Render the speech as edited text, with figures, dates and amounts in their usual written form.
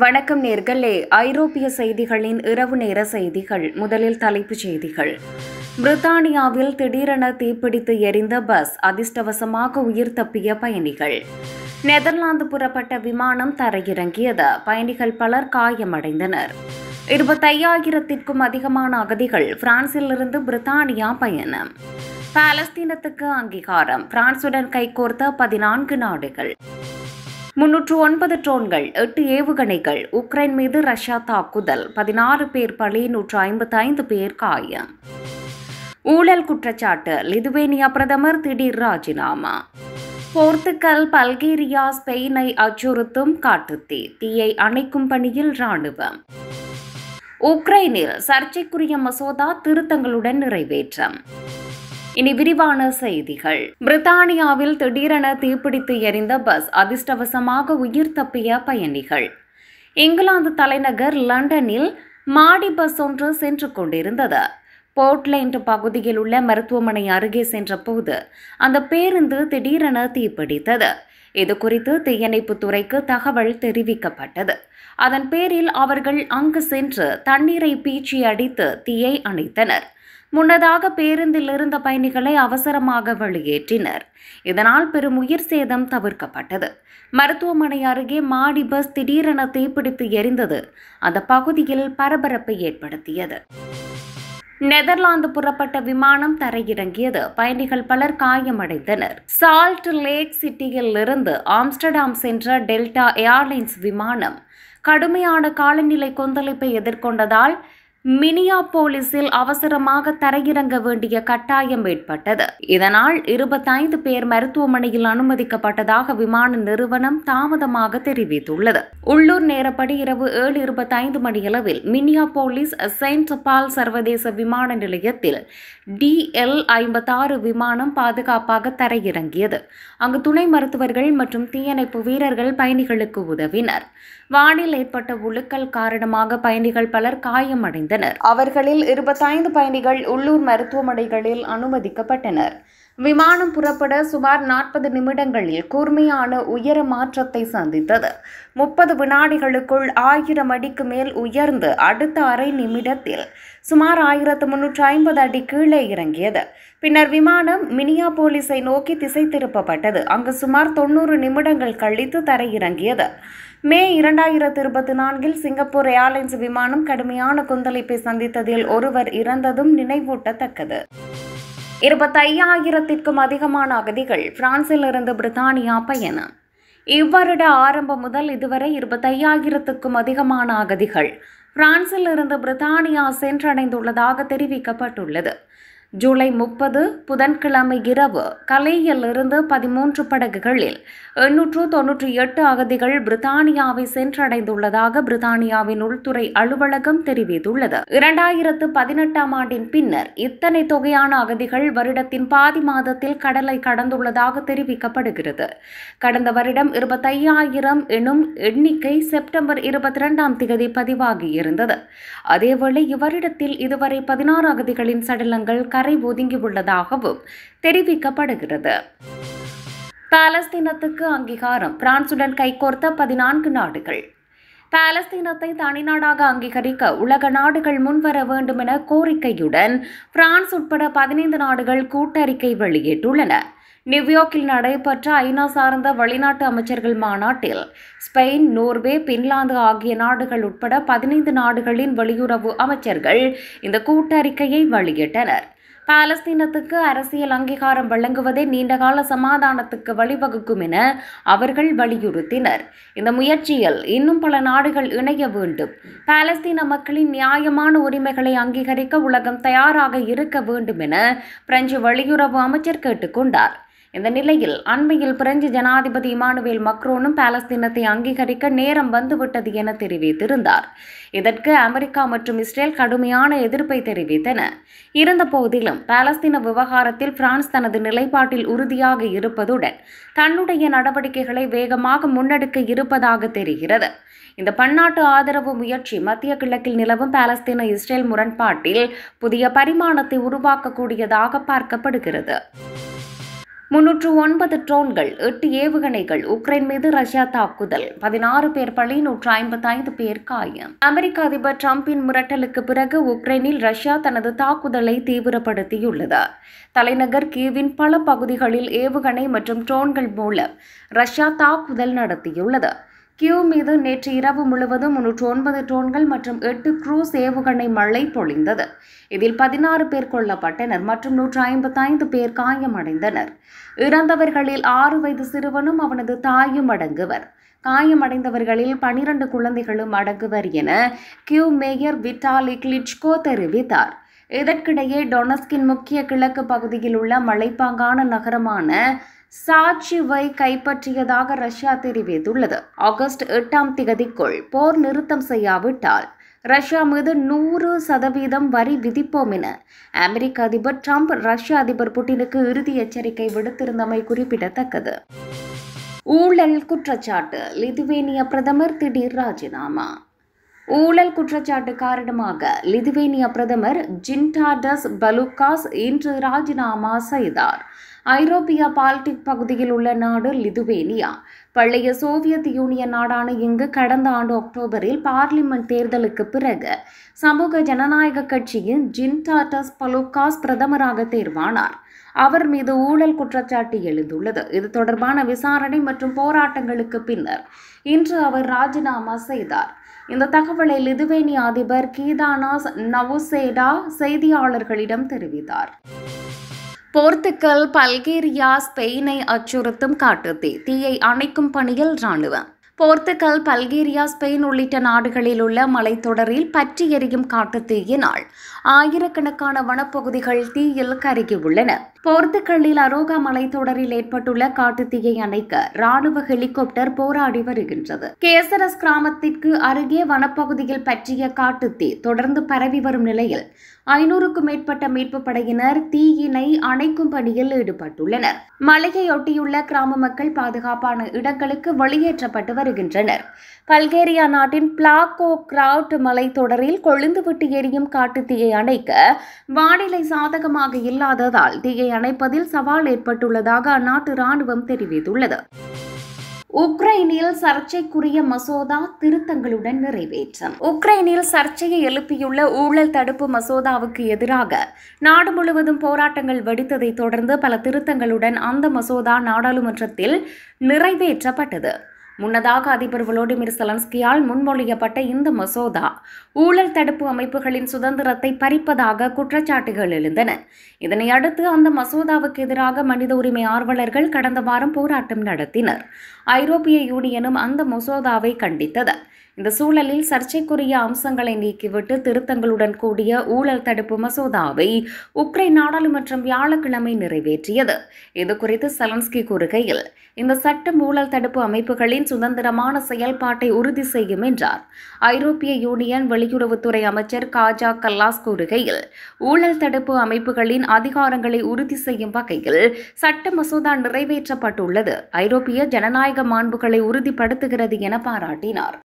வணக்கம் நேர்களே. ஐரோப்பிய செய்திகளின் இரவு நேர செய்திகள். முதலில் தலைப்புச் செய்திகள். பிரித்தானியாவில் திடீரென தீப்பிடித்து எரிந்த பஸ், அதிர்ஷ்டவசமாக உயிர் தப்பிய பயணிகள். நெதர்லாந்து புறப்பட்ட விமானம் தரையிறங்கியது, பயணிகள் பலர் காயமடைந்தனர். 25,000க்கும் அதிகமான அகதிகள் பிரான்சிலிருந்து பிரித்தானியா பயணம். பாலஸ்தீனத்துக்கு அங்கீகாரம், பிரான்சுடன் கைகோர்த்த 14 நாடுகள். 309 ட்ரோன்கள், 8 ஏவுகணைகள். உக்ரைன் மீது ரஷ்யா தாக்குதல், 16 பேர் பலி, 155 பேர் காயம். ஊழல் குற்றச்சாட்டு, லிதுவேனியா பிரதமர் திடீர் ராஜினாமா. போர்த்துகல், பல்கேரியா, ஸ்பெயினை அச்சுறுத்தும் காட்டுத்தீ, தீயை அணைக்கும் பணியில் ராணுவம். உக்ரைனில் சர்ச்சைக்குரிய மசோதா திருத்தங்களுடன் நிறைவேற்றம். இனி விரிவான செய்திகள். பிரித்தானியாவில் திடீரென தீப்பிடித்து எரிந்த பஸ், அதிர்ஷ்டவசமாக உயிர் தப்பிய பயணிகள். இங்கிலாந்து தலைநகர் லண்டனில் மாடி பஸ் ஒன்று சென்று கொண்டிருந்தது. போர்ட்லேண்ட் பகுதியில் உள்ள மருத்துவமனை அருகே சென்றபோது அந்த பேருந்து திடீரென தீப்பிடித்தது. இதுகுறித்து தீயணைப்புத் துறைக்கு தகவல் தெரிவிக்கப்பட்டது. அதன் பேரில் அவர்கள் அங்கு சென்று தண்ணீரை பீச்சி அடித்து தீயை அணைத்தனர். முன்னதாக பேருந்தில் இருந்த பயணிகளை அவசரமாக வெளியேற்றினர். இதனால் பெரும் உயிர் சேதம் தவிர்க்கப்பட்டது. மருத்துவமனை அருகே மாடி பஸ் திடீரென தீப்பிடித்து எரிந்தது அந்த பகுதியில் பரபரப்பை ஏற்படுத்தியது. நெதர்லாந்து புறப்பட்ட விமானம் தரையிறங்கியது, பயணிகள் பலர் காயமடைந்தனர். சால்ட் லேக் சிட்டியில் இருந்து ஆம்ஸ்டர்டாம் சென்ற டெல்டா ஏர்லைன்ஸ் விமானம் கடுமையான காலநிலை கொந்தளிப்பை எதிர்கொண்டதால் மினியாபோலிஸில் அவசரமாக தரையிறங்க வேண்டிய கட்டாயம் ஏற்பட்டது. இதனால் 25 பேர் மருத்துவமனையில் அனுமதிக்கப்பட்டதாக விமான நிறுவனம் தாமதமாக தெரிவித்துள்ளது. உள்ளூர் நேரப்படி இரவு 7:25 மணியளவில் மினியாபோலிஸ் செயின்ட் பால் சர்வதேச விமான நிலையத்தில் DL-56 விமானம் பாதுகாப்பாக தரையிறங்கியது. அங்கு துணை மருத்துவர்கள் மற்றும் தீயணைப்பு வீரர்கள் பயணிகளுக்கு உதவினர். வானில் ஏற்பட்ட உலுக்கல் காரணமாக பயணிகள் பலர் காயமடைந்தனர். அவர்களில் 25 பயணிகள் உள்ளூர் மருத்துவமனைகளில் அனுமதிக்கப்பட்டனர். விமானம் புறப்பட சுமார் 40 நிமிடங்களில் கூர்மையான உயர மாற்றத்தை சந்தித்தது. 30 வினாடிகளுக்குள் 1000 அடிக்கு மேல் உயர்ந்து அடுத்த அரை நிமிடத்தில் சுமார் 1350 அடி கீழே இறங்கியது. பின்னர் விமானம் மினியாபோலிஸை நோக்கி திசை திருப்பப்பட்டது. அங்கு சுமார் 90 நிமிடங்கள் கழித்து தரையிறங்கியது. மே 2024 சிங்கப்பூர் ஏர்லைன்ஸ் விமானம் கடுமையான கொந்தளிப்பை சந்தித்ததில் ஒருவர் இறந்ததும் நினைவூட்டத்தக்கது. 25,000க்கும் அதிகமான அகதிகள் பிரான்சிலிருந்து பிரித்தானியா பயணம். இவ்வருட ஆரம்பம் முதல் இதுவரை 25,000க்கும் அதிகமான அகதிகள் பிரான்சிலிருந்து பிரித்தானியா சென்றடைந்துள்ளதாக தெரிவிக்கப்பட்டுள்ளது. ஜூலை 30 புதன்கிழமை இரவு கலேயில் இருந்து 13 படகுகளில் 898 அகதிகள் பிரித்தானியாவை சென்றடைந்துள்ளதாக பிரித்தானியாவின் உள்துறை அலுவலகம் தெரிவித்துள்ளது. 2018ஆம் ஆண்டின் பின்னர் இத்தனை தொகையான அகதிகள் வருடத்தின் பாதி மாதத்தில் கடலை கடந்துள்ளதாக தெரிவிக்கப்படுகிறது. கடந்த வருடம் 25,000 எனும் எண்ணிக்கை செப்டம்பர் 22ஆம் தேதி பதிவாகியிருந்தது. அதேவேளை இவ்வருடத்தில் இதுவரை 16 அகதிகளின் சடலங்கள் கரை ஒதுங்கியுள்ளதாகவும் தெரிவிக்கப்படுகிறது. பாலஸ்தீனத்துக்கு அங்கீகாரம், பிரான்சுடன் கைகோர்த்த 14 நாடுகள். பாலஸ்தீனத்தை தனிநாடாக அங்கீகரிக்க உலக நாடுகள் முன்வர வேண்டும் என கோரிக்கையுடன் பிரான்ஸ் உட்பட 15 நாடுகள் கூட்டறிக்கை வெளியிட்டுள்ளன. நியூயார்க்கில் நடைபெற்ற ஐநா சார்ந்த வெளிநாட்டு அமைச்சர்கள் மாநாட்டில் ஸ்பெயின், நோர்வே, பின்லாந்து ஆகிய நாடுகள் உட்பட 15 நாடுகளின் வெளியுறவு அமைச்சர்கள் இந்த கூட்டறிக்கையை வெளியிட்டனர். பாலஸ்தீனத்துக்கு அரசியல் அங்கீகாரம் வழங்குவதே நீண்டகால சமாதானத்துக்கு வழிவகுக்கும் என அவர்கள் வலியுறுத்தினர். இந்த முயற்சியில் இன்னும் பல நாடுகள் இணைய வேண்டும். பாலஸ்தீன மக்களின் நியாயமான உரிமைகளை அங்கீகரிக்க உலகம் தயாராக இருக்க வேண்டும் என பிரெஞ்சு வெளியுறவு அமைச்சர் கேட்டுக்கொண்டார். இந்த நிலையில் அண்மையில் பிரெஞ்சு ஜனாதிபதி இமானுவேல் மக்ரோனும் பாலஸ்தீனத்தை அங்கீகரிக்க நேரம் வந்துவிட்டது என தெரிவித்திருந்தார். இதற்கு அமெரிக்கா மற்றும் இஸ்ரேல் கடுமையான எதிர்ப்பை தெரிவித்தன. இருந்த போதிலும் பாலஸ்தீன விவகாரத்தில் பிரான்ஸ் தனது நிலைப்பாட்டில் உறுதியாக இருப்பதுடன் தன்னுடைய நடவடிக்கைகளை வேகமாக முன்னெடுக்க இருப்பதாக தெரிகிறது. இந்த பன்னாட்டு ஆதரவு முயற்சி மத்திய கிழக்கில் நிலவும் பாலஸ்தீன இஸ்ரேல் முரண்பாட்டில் புதிய பரிமாணத்தை உருவாக்கக்கூடியதாக பார்க்கப்படுகிறது. 309 ட்ரோன்கள், 8 ஏவுகணைகள், உக்ரைன் மீது ரஷ்யா தாக்குதல், 16 பேர் பலி, 155 பேர் காயம். அமெரிக்க அதிபர் டிரம்பின் மிரட்டலுக்கு பிறகு உக்ரைனில் ரஷ்யா தனது தாக்குதலை தீவிரப்படுத்தியுள்ளது. தலைநகர் கீவின் பல பகுதிகளில் ஏவுகணை மற்றும் ட்ரோன்கள் மூலம் ரஷ்யா தாக்குதல் நடத்தியுள்ளது. கியூ மீது நேற்று இரவு முழுவதும் 309 ட்ரோன்கள் மற்றும் 8 குரூஸ் ஏவுகணை மழை பொழிந்தது. இதில் 16 பேர் கொல்லப்பட்டனர் மற்றும் 155 பேர் காயமடைந்தனர். இறந்தவர்களில் 6 வயது சிறுவனும் அவனது தாயும் அடங்குவர். காயமடைந்தவர்களில் 12 குழந்தைகளும் அடங்குவர் என கியூ மேயர் விட்டாலி கிளிச்கோ தெரிவித்தார். இதற்கிடையே டொனஸ்கின் முக்கிய கிழக்கு பகுதியில் உள்ள மலைப்பாங்கான நகரமான சாச்சிவை கைப்பற்றியதாக ரஷ்யா தெரிவித்துள்ளது. ஆகஸ்ட் 8ஆம் தேதிக்குள் போர் நிறுத்தம் செய்யாவிட்டால் ரஷ்யா மீது 100% வரி விதிப்போம் என அமெரிக்க அதிபர் டிரம்ப் ரஷ்ய அதிபர் புட்டினுக்கு இறுதி எச்சரிக்கை விடுத்திருந்தமை குறிப்பிடத்தக்கது. ஊழல் குற்றச்சாட்டு, லிதுவேனிய பிரதமர் திடீர் ராஜினாமா. ஊழல் குற்றச்சாட்டு காரணமாக லிதுவேனிய பிரதமர் ஜின்டாடஸ் பலுகாஸ் இன்று ராஜினாமா செய்தார். ஐரோப்பிய பால்டிக் பகுதியில் உள்ள நாடு லிதுவேனியா. பழைய சோவியத் யூனியன் நாடான இங்கு கடந்த ஆண்டு அக்டோபரில் பார்லிமெண்ட் தேர்தலுக்கு பிறகு சமூக ஜனநாயக கட்சியின் ஜின்டாடஸ் பலுகாஸ் பிரதமராக தேர்வானார். அவர் மீது ஊழல் குற்றச்சாட்டு எழுந்துள்ளது. இது தொடர்பான விசாரணை மற்றும் போராட்டங்களுக்கு பின்னர் இன்று அவர் ராஜினாமா செய்தார். இந்த தகவலை லிதுவேனிய அதிபர் கீதானாஸ் நவுசேடா செய்தியாளர்களிடம் தெரிவித்தார். போர்த்துகல், பல்கேரியா, ஸ்பெயினை அச்சுறுத்தும் காட்டுத்தீ, தீயை அணைக்கும் பணியில் ராணுவம். போர்த்துகல், பல்கேரியா, ஸ்பெயின் உள்ளிட்ட நாடுகளில் உள்ள மலைத்தொடரில் பற்றி எரியும் காட்டுத்தீயினால் ஆயிரக்கணக்கான வனப்பகுதிகள் தீயில் கருகியுள்ளன. போர்த்துகலில் அரோகா மலைத்தொடரில் ஏற்பட்டுள்ள காட்டுத்தீயை அணைக்க ராணுவ ஹெலிகாப்டர் போராடி வருகின்றது. கேசரஸ் கிராமத்திற்கு அருகே வனப்பகுதியில் பற்றிய காட்டுத்தீ தொடர்ந்து பரவி வரும் நிலையில் 500க்கும் மேற்பட்ட மீட்பு படையினர் தீயினை அணைக்கும் பணியில் ஈடுபட்டுள்ளனர். மலையையொட்டியுள்ள கிராம மக்கள் பாதுகாப்பான இடங்களுக்கு வெளியேற்றப்பட்டு வருகின்றனர். பல்கேரியா நாட்டின் பிளாக்கோ கிரவுட் மலைத்தொடரில் கொழுந்துவிட்டு எரியும் காட்டுத்தீயை அணைக்க வானிலை சாதகமாக இல்லாததால் தீயை அணைப்பதில் சவால் ஏற்பட்டுள்ளதாக அந்நாட்டு ராணுவம் தெரிவித்துள்ளது. உக்ரைனில் சர்ச்சைக்குரிய மசோதா திருத்தங்களுடன் நிறைவேற்றம். உக்ரைனில் சர்ச்சையை எழுப்பியுள்ள ஊழல் தடுப்பு மசோதாவுக்கு எதிராக நாடு முழுவதும் போராட்டங்கள் வெடித்ததை தொடர்ந்து பல திருத்தங்களுடன் அந்த மசோதா நாடாளுமன்றத்தில் நிறைவேற்றப்பட்டது. முன்னதாக அதிபர் வோலோடிமிர் செலன்ஸ்கியால் முன்மொழியப்பட்ட இந்த மசோதா ஊழல் தடுப்பு அமைப்புகளின் சுதந்திரத்தை பறிப்பதாக குற்றச்சாட்டுகள் எழுந்தன. இதனை அடுத்து அந்த மசோதாவுக்கு எதிராக மனித உரிமை ஆர்வலர்கள் கடந்த வாரம் போராட்டம் நடத்தினர். ஐரோப்பிய யூனியனும் அந்த மசோதாவை கண்டித்தது. இந்த சூழலில் சர்ச்சைக்குரிய அம்சங்களை நீக்கிவிட்டு திருத்தங்களுடன் கூடிய ஊழல் தடுப்பு மசோதாவை உக்ரைன் நாடாளுமன்றம் வியாழக்கிழமை நிறைவேற்றியது. இதுகுறித்து செலன்ஸ்கி கூறுகையில், இந்த சட்டம் ஊழல் தடுப்பு அமைப்புகளின் சுதந்திரமான செயல்பாட்டை உறுதி செய்யும் என்றார். ஐரோப்பிய யூனியன் வெளியுறவுத்துறை அமைச்சர் காஜா கல்லாஸ் கூறுகையில், ஊழல் தடுப்பு அமைப்புகளின் அதிகாரங்களை உறுதி செய்யும் வகையில் சட்ட மசோதா நிறைவேற்றப்பட்டுள்ளது. ஐரோப்பிய ஜனநாயக மாண்புகளை உறுதிப்படுத்துகிறது என பாராட்டினார்.